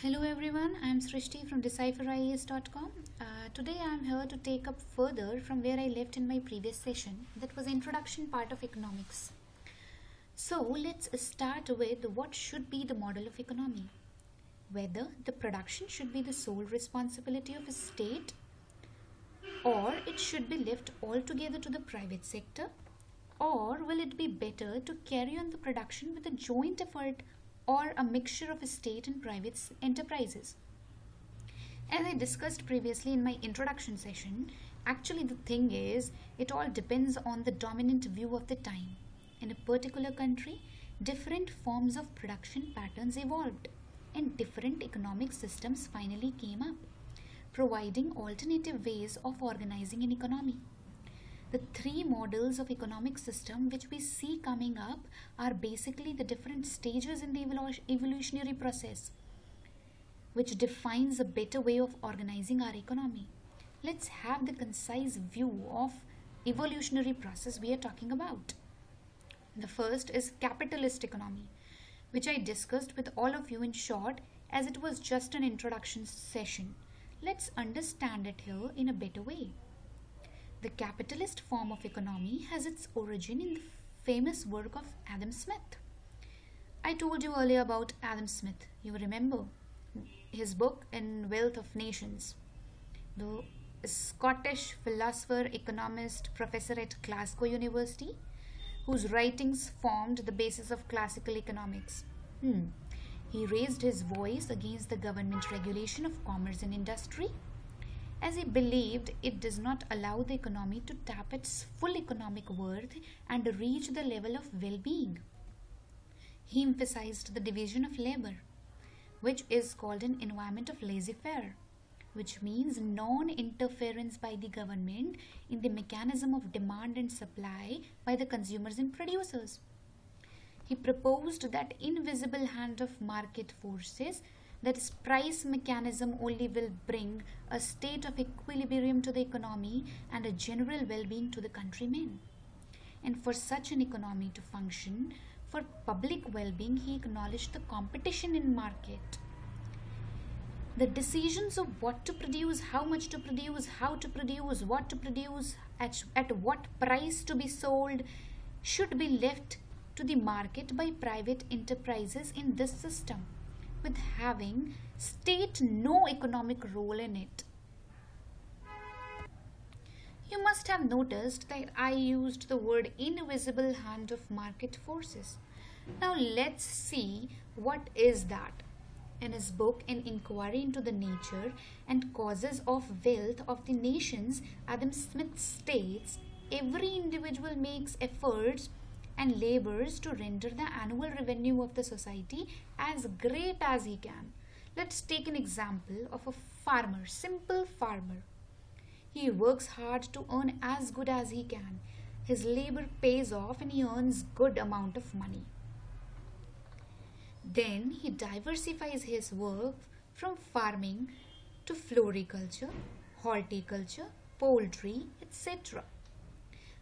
Hello everyone, I am Srishti from Decipher IAS.com. Today I am here to take up further from where I left in my previous session, that was introduction part of economics. So let's start with what should be the model of economy. Whether the production should be the sole responsibility of a state or it should be left altogether to the private sector, or will it be better to carry on the production with a joint effort or a mixture of state and private enterprises. As I discussed previously in my introduction session, actually the thing is, it all depends on the dominant view of the time. In a particular country, different forms of production patterns evolved and different economic systems finally came up, providing alternative ways of organizing an economy. The three models of economic system which we see coming up are basically the different stages in the evolutionary process, which defines a better way of organizing our economy. Let's have the concise view of evolutionary process we are talking about. The first is capitalist economy, which I discussed with all of you in short as it was just an introduction session. Let's understand it here in a better way. The capitalist form of economy has its origin in the famous work of Adam Smith. I told you earlier about Adam Smith. You remember his book in Wealth of Nations. The Scottish philosopher, economist, professor at Glasgow University, whose writings formed the basis of classical economics. He raised his voice against the government regulation of commerce and industry, as he believed it does not allow the economy to tap its full economic worth and reach the level of well-being. He emphasized the division of labor, which is called an environment of laissez-faire, which means non-interference by the government in the mechanism of demand and supply by the consumers and producers. He proposed that invisible hand of market forces, that is price mechanism, only will bring a state of equilibrium to the economy and a general well-being to the countrymen. And for such an economy to function, for public well-being, he acknowledged the competition in market. The decisions of what to produce, how much to produce, how to produce, what to produce, at what price to be sold, should be left to the market by private enterprises in this system, with having state no economic role in it. You must have noticed that I used the word invisible hand of market forces. Now let's see what is that. In his book An Inquiry into the Nature and Causes of Wealth of the Nations, Adam Smith states, every individual makes efforts and labors to render the annual revenue of the society as great as he can. Let's take an example of a farmer, simple farmer. He works hard to earn as good as he can. His labor pays off and he earns good amount of money. Then he diversifies his work from farming to floriculture, horticulture, poultry, etc.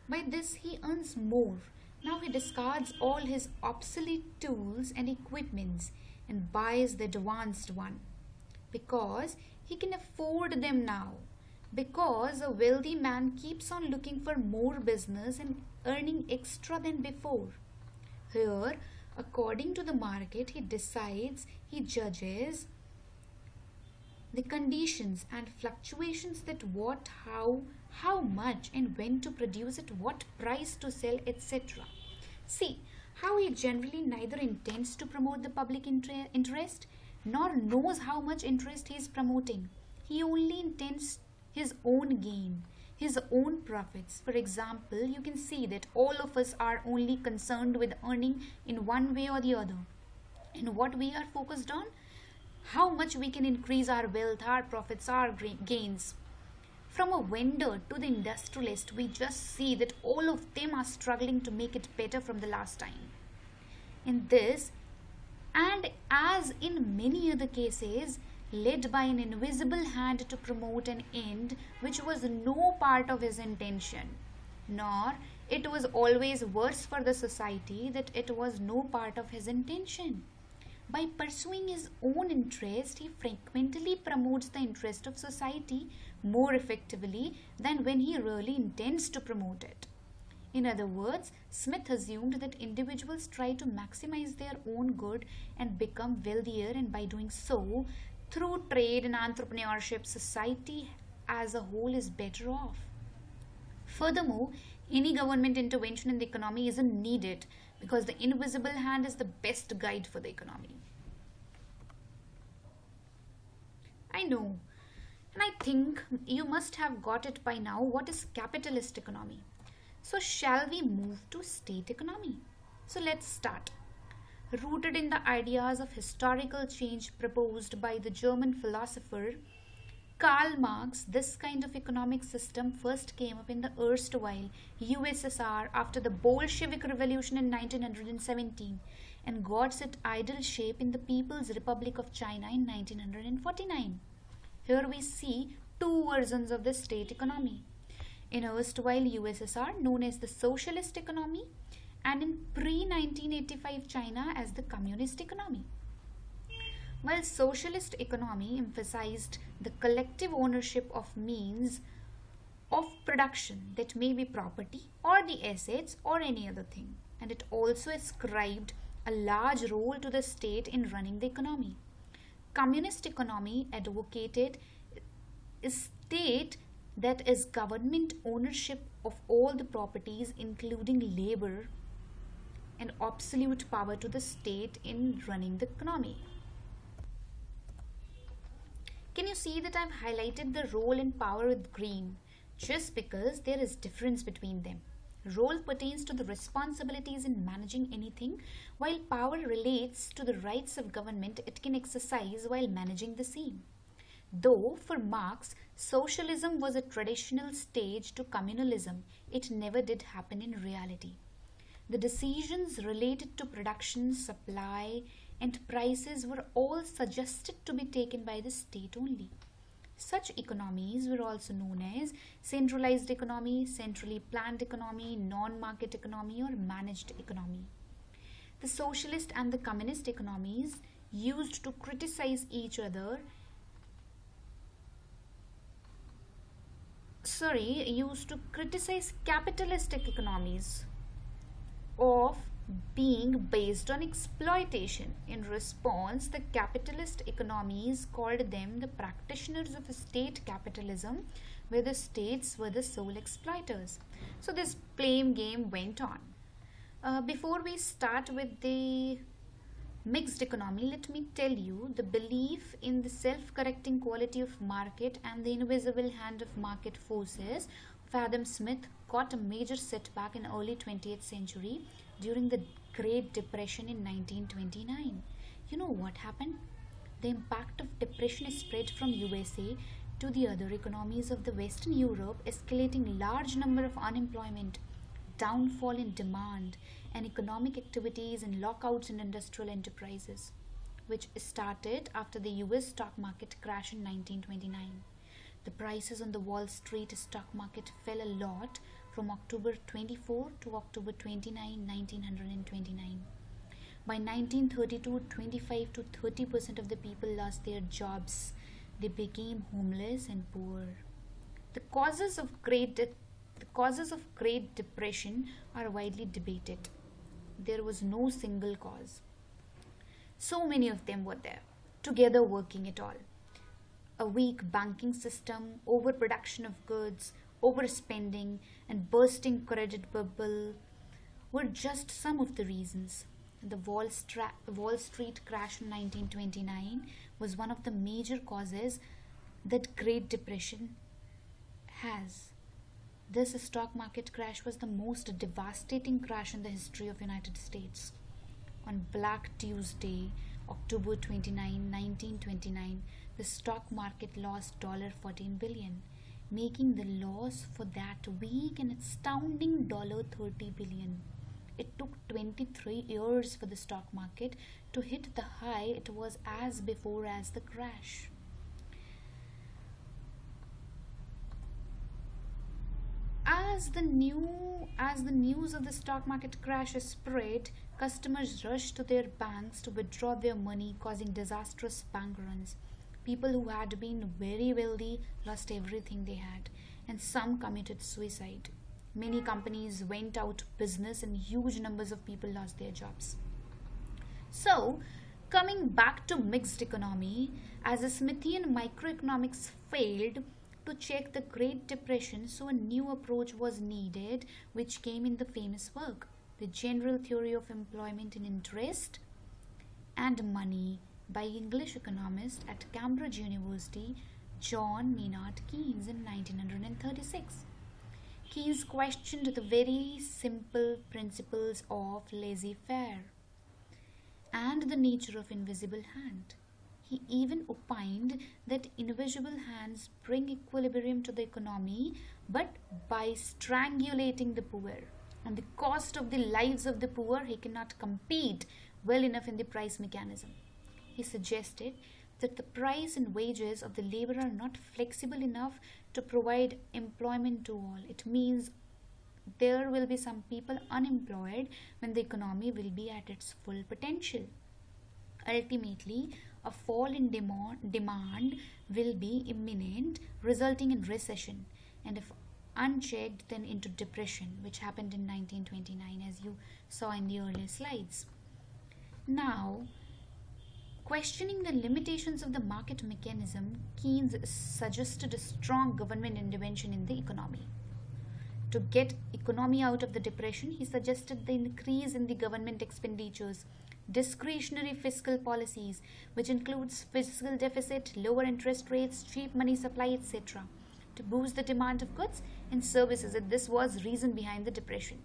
By this he earns more. Now he discards all his obsolete tools and equipments and buys the advanced one because he can afford them now. Because a wealthy man keeps on looking for more business and earning extra than before. Here, according to the market, he decides, he judges the conditions and fluctuations, that what, how much and when to produce, at what price to sell, etc. See how he generally neither intends to promote the public interest nor knows how much interest he is promoting. He only intends his own gain, his own profits. For example, you can see that all of us are only concerned with earning in one way or the other. And what we are focused on? How much we can increase our wealth, our profits, our gains. From a vendor to the industrialist, we just see that all of them are struggling to make it better from the last time. In this, and as in many other cases, led by an invisible hand to promote an end which was no part of his intention, nor it was always worse for the society that it was no part of his intention. By pursuing his own interest, he frequently promotes the interest of society more effectively than when he really intends to promote it. In other words, Smith assumed that individuals try to maximize their own good and become wealthier, and by doing so, through trade and entrepreneurship, society as a whole is better off. Furthermore, any government intervention in the economy isn't needed because the invisible hand is the best guide for the economy. I know, and I think you must have got it by now. What is capitalist economy? So, shall we move to state economy? So, let's start. Rooted in the ideas of historical change proposed by the German philosopher Karl Marx, this kind of economic system first came up in the erstwhile USSR after the Bolshevik Revolution in 1917 and got its ideal shape in the People's Republic of China in 1949. Here we see two versions of the state economy. In erstwhile USSR, known as the socialist economy, and in pre-1985 China as the communist economy. While socialist economy emphasized the collective ownership of means of production, that may be property or the assets or any other thing, and it also ascribed a large role to the state in running the economy. Communist economy advocated a state that is government ownership of all the properties including labor and absolute power to the state in running the economy. Can you see that I've highlighted the role and power with green just because there is difference between them? Role pertains to the responsibilities in managing anything, while power relates to the rights of government it can exercise while managing the same. Though for Marx, socialism was a traditional stage to communalism, it never did happen in reality. The decisions related to production, supply, and prices were all suggested to be taken by the state only. Such economies were also known as centralized economy, centrally planned economy, non-market economy, or managed economy. The socialist and the communist economies used to criticize capitalistic economies of being based on exploitation. In response, the capitalist economies called them the practitioners of state capitalism, where the states were the sole exploiters. So this blame game went on. Before we start with the mixed economy, let me tell you the belief in the self-correcting quality of market and the invisible hand of market forces of Adam Smith got a major setback in early 20th century during the Great Depression in 1929. You know what happened? The impact of depression spread from USA to the other economies of the Western Europe, escalating large number of unemployment, downfall in demand, and economic activities and lockouts in industrial enterprises, which started after the US stock market crash in 1929. The prices on the Wall Street stock market fell a lot from October 24 to October 29, 1929. By 1932, 25 to 30% of the people lost their jobs. They became homeless and poor. The causes of Great Depression are widely debated. There was no single cause. So many of them were there, together working it all. A weak banking system, overproduction of goods, overspending, and bursting credit bubble were just some of the reasons. The Wall Street crash in 1929 was one of the major causes that Great Depression has. This stock market crash was the most devastating crash in the history of United States. On Black Tuesday, October 29, 1929, the stock market lost $14 billion, making the loss for that week an astounding $30 billion. It took 23 years for the stock market to hit the high it was as before as the crash. As the news of the stock market crash spread, customers rushed to their banks to withdraw their money, causing disastrous bank runs. People who had been very wealthy lost everything they had, and some committed suicide. Many companies went out of business, and huge numbers of people lost their jobs. So, coming back to mixed economy, as the Smithian microeconomics failed to check the Great Depression, so a new approach was needed, which came in the famous work, The General Theory of Employment and Interest and Money, by English economist at Cambridge University, John Maynard Keynes, in 1936. Keynes questioned the very simple principles of laissez-faire and the nature of invisible hand. He even opined that invisible hands bring equilibrium to the economy, but by strangulating the poor. On the cost of the lives of the poor, he cannot compete well enough in the price mechanism. He suggested that the price and wages of the labor are not flexible enough to provide employment to all. It means there will be some people unemployed when the economy will be at its full potential. Ultimately, a fall in demand will be imminent, resulting in recession, and if unchecked, then into depression, which happened in 1929, as you saw in the earlier slides. Now, questioning the limitations of the market mechanism, Keynes suggested a strong government intervention in the economy. To get economy out of the depression, he suggested the increase in the government expenditures, discretionary fiscal policies, which includes fiscal deficit, lower interest rates, cheap money supply, etc., to boost the demand of goods and services, and this was reason behind the depression.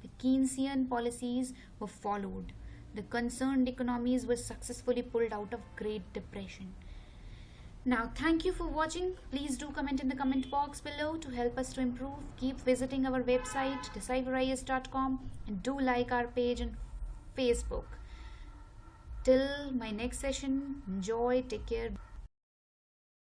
The Keynesian policies were followed. The concerned economies were successfully pulled out of Great Depression. Now, thank you for watching. Please do comment in the comment box below to help us to improve. Keep visiting our website decipherias.com and do like our page on Facebook. Till my next session, enjoy, take care.